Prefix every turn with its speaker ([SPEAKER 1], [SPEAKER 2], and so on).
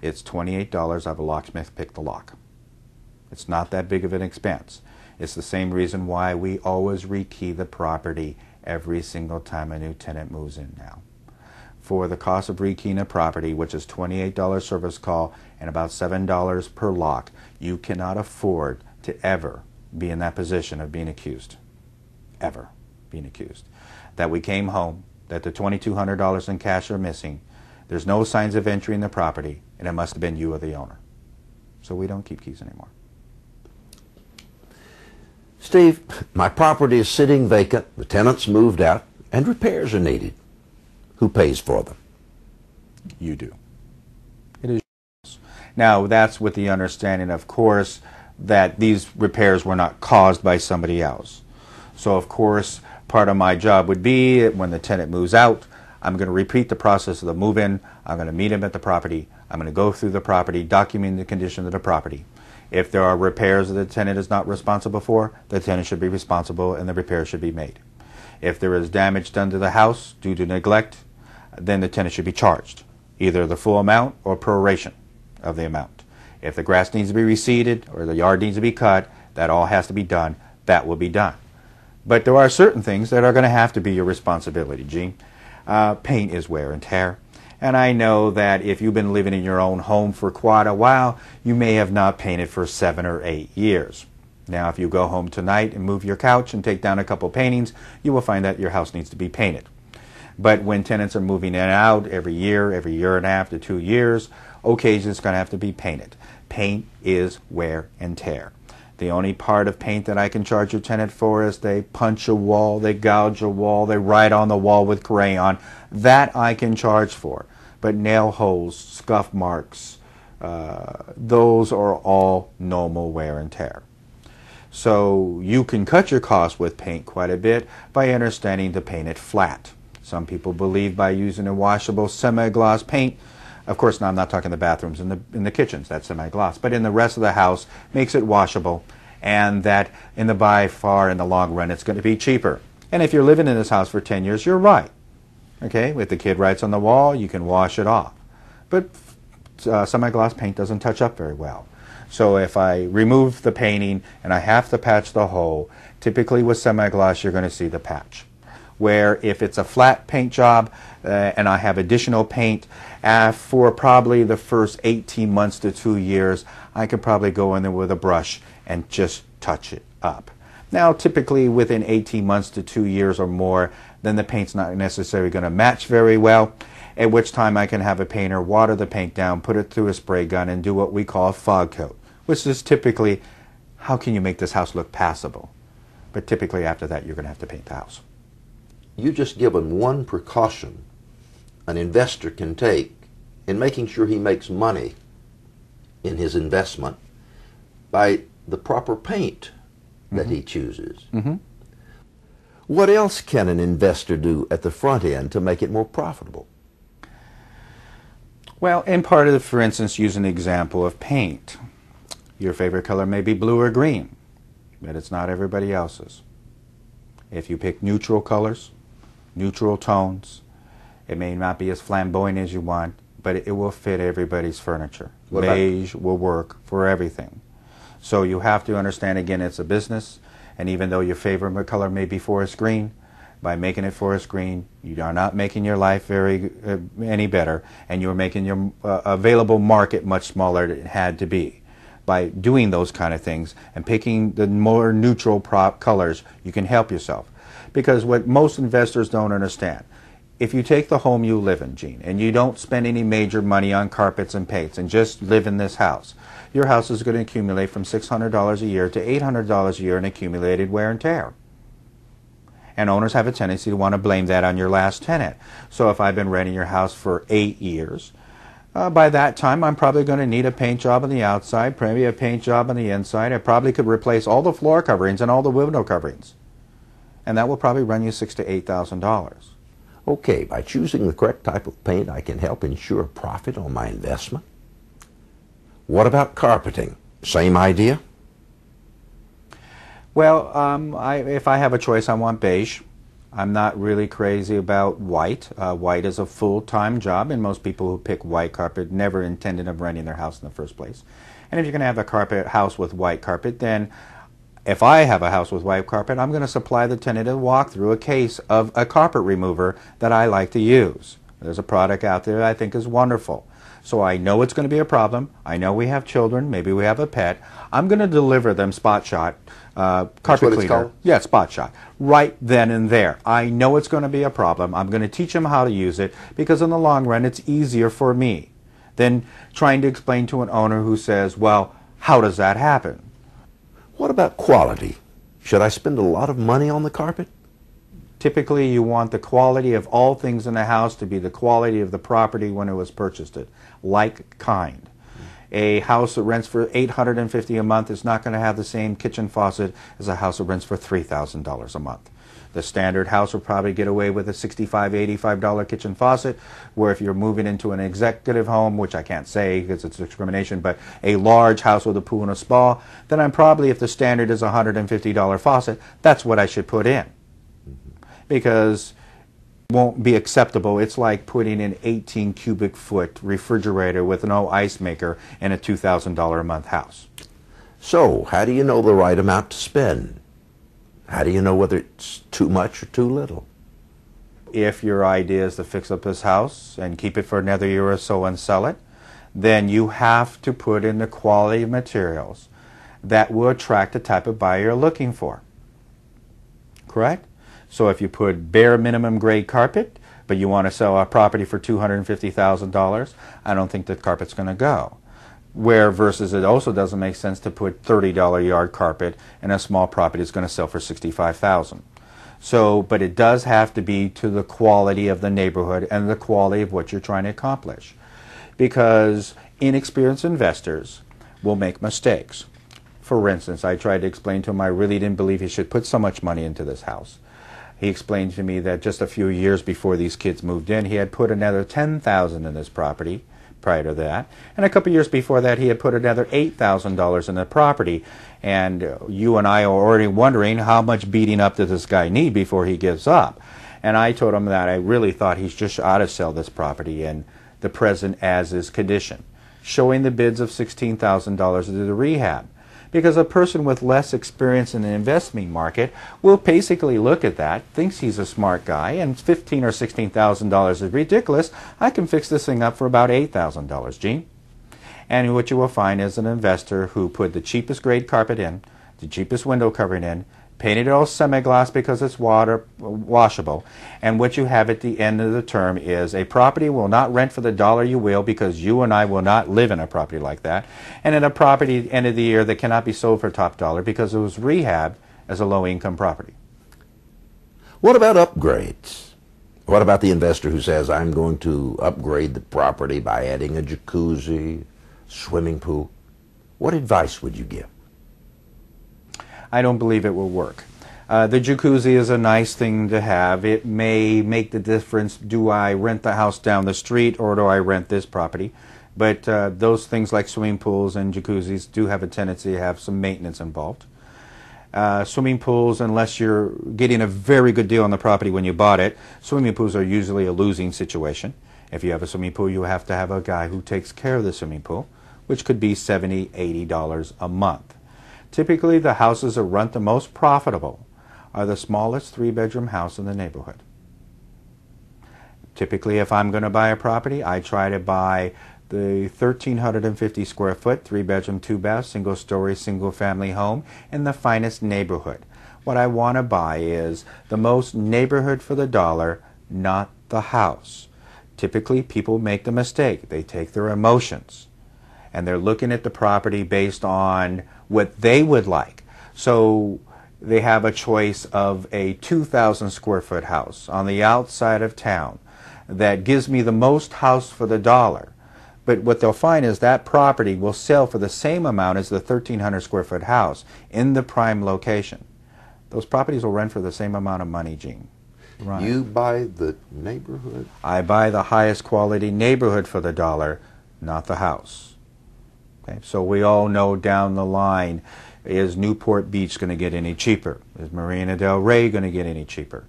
[SPEAKER 1] It's $28. I have a locksmith pick the lock. It's not that big of an expense. It's the same reason why we always rekey the property every single time a new tenant moves in now. For the cost of rekeying a property, which is $28 service call and about $7 per lock, you cannot afford to ever be in that position of being accused. Ever being accused. That we came home, that the $2,200 in cash are missing, there's no signs of entry in the property, and it must have been you or the owner. So we don't keep keys anymore.
[SPEAKER 2] Steve, my property is sitting vacant, the tenants moved out, and repairs are needed. Who pays for them?
[SPEAKER 1] You do. It is yours. Now, that's with the understanding, of course, that these repairs were not caused by somebody else. So, of course, part of my job would be when the tenant moves out, I'm going to repeat the process of the move-in. I'm going to meet him at the property. I'm going to go through the property, document the condition of the property. If there are repairs that the tenant is not responsible for, the tenant should be responsible and the repair should be made. If there is damage done to the house due to neglect, then the tenant should be charged, either the full amount or proration of the amount. If the grass needs to be reseeded or the yard needs to be cut, that all has to be done. That will be done. But there are certain things that are going to have to be your responsibility, Gene. Paint is wear and tear. And I know that if you've been living in your own home for quite a while, you may have not painted for 7 or 8 years. Now, if you go home tonight and move your couch and take down a couple paintings, you will find that your house needs to be painted. But when tenants are moving in and out every year and a half to 2 years, occasionally it's going to have to be painted. Paint is wear and tear. The only part of paint that I can charge your tenant for is they punch a wall, they gouge a wall, they write on the wall with crayon. That I can charge for. But nail holes, scuff marks, those are all normal wear and tear. So you can cut your costs with paint quite a bit by understanding to paint it flat. Some people believe by using a washable semi-gloss paint. Of course, now I'm not talking the bathrooms and in the kitchens, that's semi-gloss, but in the rest of the house makes it washable, and that in the by far in the long run it's going to be cheaper. And if you're living in this house for 10 years, you're right. Okay, if the kid writes on the wall, you can wash it off. But semi-gloss paint doesn't touch up very well. So if I remove the painting and I have to patch the hole, typically with semi-gloss you're going to see the patch. Where if it's a flat paint job and I have additional paint, for probably the first 18 months to 2 years, I could probably go in there with a brush and just touch it up. Now, typically within 18 months to 2 years or more, then the paint's not necessarily going to match very well, at which time I can have a painter water the paint down, put it through a spray gun, and do what we call a fog coat, which is typically, how can you make this house look passable? But typically after that, you're going to have to paint the house.
[SPEAKER 2] You just given one precaution an investor can take in making sure he makes money in his investment by the proper paint that he chooses. What else can an investor do at the front end to make it more profitable?
[SPEAKER 1] Well, in part of it, for instance, use an example of paint. Your favorite color may be blue or green, but it's not everybody else's. If you pick neutral colors, neutral tones, it may not be as flamboyant as you want, but it will fit everybody's furniture. Beige will work for everything. So you have to understand, again, it's a business, and even though your favorite color may be forest green, by making it forest green, you are not making your life any better, and you're making your available market much smaller than it had to be. By doing those kind of things and picking the more neutral colors, you can help yourself. Because what most investors don't understand, if you take the home you live in, Gene, and you don't spend any major money on carpets and paints and just live in this house, your house is going to accumulate from $600 a year to $800 a year in accumulated wear and tear. And owners have a tendency to want to blame that on your last tenant. So if I've been renting your house for 8 years, by that time I'm probably going to need a paint job on the outside, probably a paint job on the inside. I probably could replace all the floor coverings and all the window coverings. And that will probably run you $6,000 to $8,000.
[SPEAKER 2] Okay, by choosing the correct type of paint, I can help ensure profit on my investment. What about carpeting? Same idea?
[SPEAKER 1] Well, if I have a choice, I want beige. I'm not really crazy about white. White is a full-time job, and most people who pick white carpet never intended of renting their house in the first place. And if you're going to have a house with white carpet, then if I have a house with white carpet, I'm going to supply the tenant a walkthrough, a case of a carpet remover that I like to use. There's a product out there that I think is wonderful. So I know it's going to be a problem. I know we have children. Maybe we have a pet. I'm going to deliver them Spot Shot carpet cleaner. Yeah, Spot Shot. Right then and there. I know it's going to be a problem. I'm going to teach them how to use it because in the long run it's easier for me than trying to explain to an owner who says, well, how does that happen?
[SPEAKER 2] What about quality? Should I spend a lot of money on the carpet?
[SPEAKER 1] Typically, you want the quality of all things in the house to be the quality of the property when it was purchased, like kind. A house that rents for $850 a month is not going to have the same kitchen faucet as a house that rents for $3,000 a month. The standard house will probably get away with a $65, $85 kitchen faucet, where if you're moving into an executive home, which I can't say because it's discrimination, but a large house with a pool and a spa, then I'm probably, if the standard is a $150 faucet, that's what I should put in. Because it won't be acceptable. It's like putting an 18 cubic foot refrigerator with no ice maker in a $2,000 a month house.
[SPEAKER 2] So, how do you know the right amount to spend? How do you know whether it's too much or too little?
[SPEAKER 1] If your idea is to fix up this house and keep it for another year or so and sell it, then you have to put in the quality of materials that will attract the type of buyer you're looking for. Correct? So if you put bare minimum grade carpet, but you want to sell a property for $250,000, I don't think the carpet's going to go. Where versus it also doesn't make sense to put $30 yard carpet in a small property that's going to sell for $65,000. So, but it does have to be to the quality of the neighborhood and the quality of what you're trying to accomplish. Because inexperienced investors will make mistakes. For instance, I tried to explain to him I really didn't believe he should put so much money into this house. He explained to me that just a few years before these kids moved in, he had put another $10,000 in this property prior to that. And a couple years before that, he had put another $8,000 in the property. And you and I are already wondering how much beating up does this guy need before he gives up. And I told him that I really thought he's just ought to sell this property in the present as-is condition, showing the bids of $16,000 to the rehab. Because a person with less experience in the investment market will basically look at that, thinks he's a smart guy, and $15,000 or $16,000 is ridiculous. I can fix this thing up for about $8,000, Gene. And what you will find is an investor who put the cheapest grade carpet in, the cheapest window covering in, painted it all semi-gloss because it's water washable, and what you have at the end of the term is a property will not rent for the dollar you will, because you and I will not live in a property like that, and in a property at the end of the year that cannot be sold for top dollar because it was rehabbed as a low-income property.
[SPEAKER 2] What about upgrades? What about the investor who says, I'm going to upgrade the property by adding a jacuzzi, swimming pool? What advice would you give?
[SPEAKER 1] I don't believe it will work. The jacuzzi is a nice thing to have. It may make the difference, do I rent the house down the street or do I rent this property? But those things like swimming pools and jacuzzis do have a tendency to have some maintenance involved. Swimming pools, unless you're getting a very good deal on the property when you bought it, swimming pools are usually a losing situation. If you have a swimming pool, you have to have a guy who takes care of the swimming pool, which could be $70, $80 a month. Typically, the houses that rent the most profitable are the smallest three-bedroom house in the neighborhood. Typically, if I'm going to buy a property, I try to buy the 1,350 square foot, three-bedroom, two-bath, single-story, single-family home in the finest neighborhood. What I want to buy is the most neighborhood for the dollar, not the house. Typically, people make the mistake. They take their emotions, and they're looking at the property based on what they would like. So they have a choice of a 2,000 square foot house on the outside of town that gives me the most house for the dollar. But what they'll find is that property will sell for the same amount as the 1,300 square foot house in the prime location. Those properties will rent for the same amount of money, Gene. Right.
[SPEAKER 2] You buy the neighborhood?
[SPEAKER 1] I buy the highest quality neighborhood for the dollar, not the house. Okay, so we all know down the line, is Newport Beach going to get any cheaper? Is Marina Del Rey going to get any cheaper?